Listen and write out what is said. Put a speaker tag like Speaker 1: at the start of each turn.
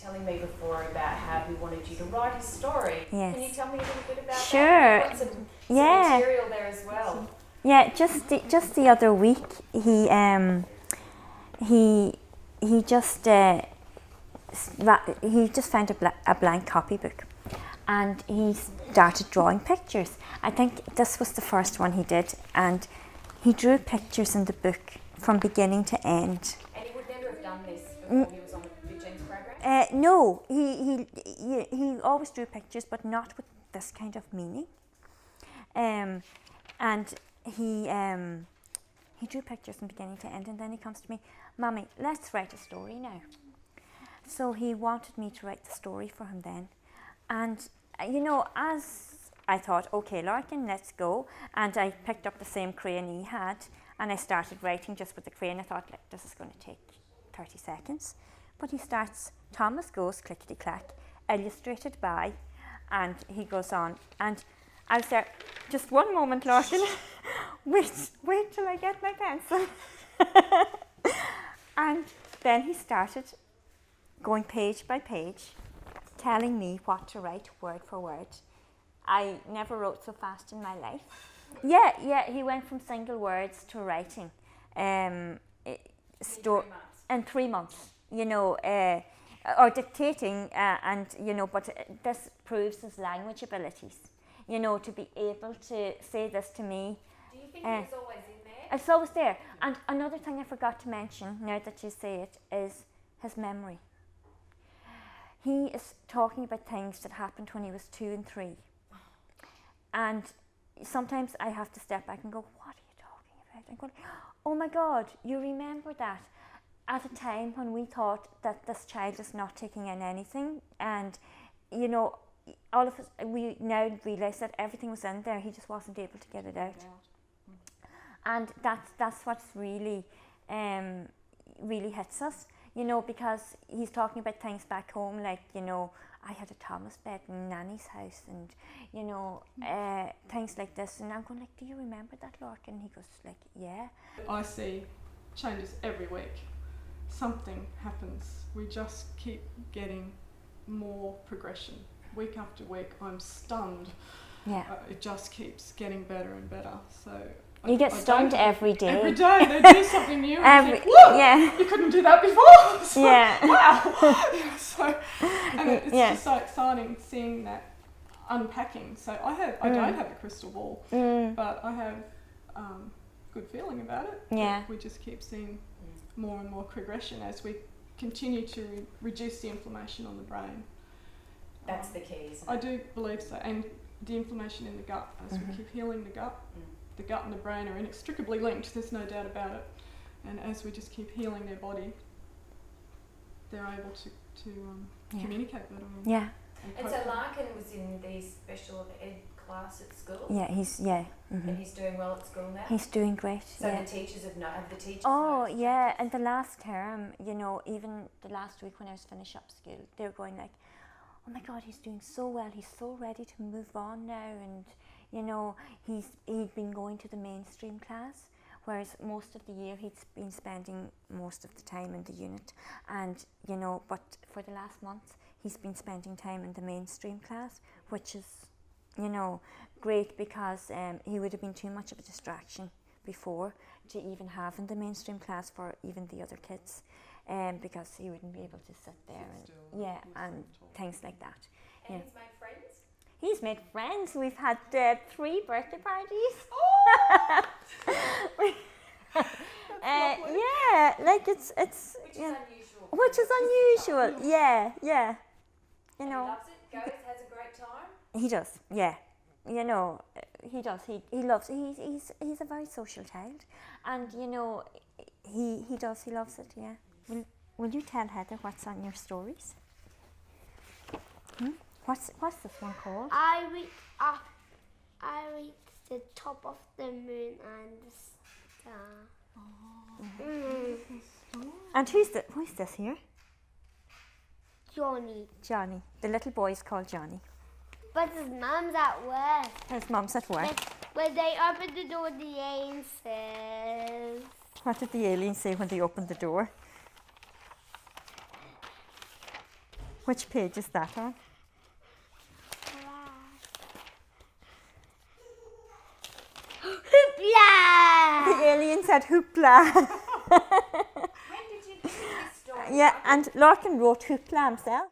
Speaker 1: telling me before about how he wanted you to write his story.
Speaker 2: Yes.
Speaker 1: Can you tell me a little bit about
Speaker 2: Sure.
Speaker 1: that? Sure. Some material there as well.
Speaker 2: Yeah, just the other week, he just found a blank copybook, and he started drawing pictures. I think this was the first one he did, and he drew pictures in the book from beginning to end.
Speaker 1: And he would never have done this before he was on the James program?
Speaker 2: No, he always drew pictures, but not with this kind of meaning. And he drew pictures from beginning to end, and then he comes to me, "Mummy, let's write a story now." So he wanted me to write the story for him then. And, as I thought, okay, Lorcan, let's go. And I picked up the same crayon he had, and I started writing just with the crayon. I thought, like, this is going to take 30 seconds. But he starts, "Thomas goes clickety-clack, illustrated by," and he goes on. And I was there, "Just one moment, Lorcan. wait till I get my pencil." And then he started going page by page, telling me what to write word for word. I never wrote so fast in my life. Yeah, he went from single words to writing. In 3 months, or dictating, but this proves his language abilities, to be able to say this to me.
Speaker 1: Do you think it was always in there?
Speaker 2: It's always there. And another thing I forgot to mention, now that you say it, is his memory. He is talking about things that happened when he was 2 and 3. And sometimes I have to step back and go, "What are you talking about?" And go, "Oh my God, you remember that at a time when we thought that this child is not taking in anything." And, all of us, we now realise that everything was in there, he just wasn't able to get it out. And that's what's really, really hits us. Because he's talking about things back home, like, I had a Thomas bed in Nanny's house, and, things like this. And I'm going like, "Do you remember that, Lorcan?" And he goes like, "Yeah."
Speaker 3: I see changes every week. Something happens. We just keep getting more progression. Week after week, I'm stunned.
Speaker 2: Yeah.
Speaker 3: It just keeps getting better and better. So
Speaker 2: you get stunned every day.
Speaker 3: Every day they do something new. And you think, "Whoa,
Speaker 2: yeah.
Speaker 3: you couldn't do that before." So,
Speaker 2: Yeah.
Speaker 3: Wow. And it's just so exciting seeing that unpacking. So I don't have a crystal ball, but I have good feeling about it.
Speaker 2: Yeah.
Speaker 3: We just keep seeing more and more progression as we continue to reduce the inflammation on the brain.
Speaker 1: That's the key, isn't it?
Speaker 3: I do believe so. And the inflammation in the gut, as we keep healing the gut. The gut and the brain are inextricably linked, there's no doubt about it. And as we just keep healing their body, they're able to communicate better.
Speaker 2: Yeah.
Speaker 1: And so Lorcan was in the special ed class at school?
Speaker 2: Yeah,
Speaker 1: And he's doing well at school now?
Speaker 2: He's doing great.
Speaker 1: So the teachers have the teachers
Speaker 2: Oh,
Speaker 1: noticed
Speaker 2: yeah,
Speaker 1: changes?
Speaker 2: and the last term, even the last week when I was finished up school, they were going like, "Oh my God, he's doing so well, he's so ready to move on now," and he'd been going to the mainstream class, whereas most of the year he'd been spending most of the time in the unit, and but for the last month he's been spending time in the mainstream class, which is great, because he would have been too much of a distraction before to even have in the mainstream class for even the other kids, because he wouldn't be able to sit there and things like that.
Speaker 1: And he's made friends?
Speaker 2: He's made friends. We've had 3 birthday parties.
Speaker 1: Oh!
Speaker 2: Yeah, like it's
Speaker 1: Which is unusual.
Speaker 2: Yeah.
Speaker 1: And he loves it, goes, has a great time?
Speaker 2: He does, yeah. He does. He loves. He's a very social child, and he does. He loves it. Yeah. Will you tell Heather what's on your stories? What's this one called?
Speaker 4: I read the top of the moon and the star.
Speaker 2: And who's this here?
Speaker 4: Johnny.
Speaker 2: The little boy is called Johnny.
Speaker 4: But his mum's at work.
Speaker 2: His mum's at work.
Speaker 4: When they open the door, the alien says...
Speaker 2: What did the alien say when they opened the door? Which page is that on?
Speaker 4: Hoopla!
Speaker 2: The alien said hoopla.
Speaker 1: When did you think of this story?
Speaker 2: Yeah, and Lorcan wrote hoopla himself.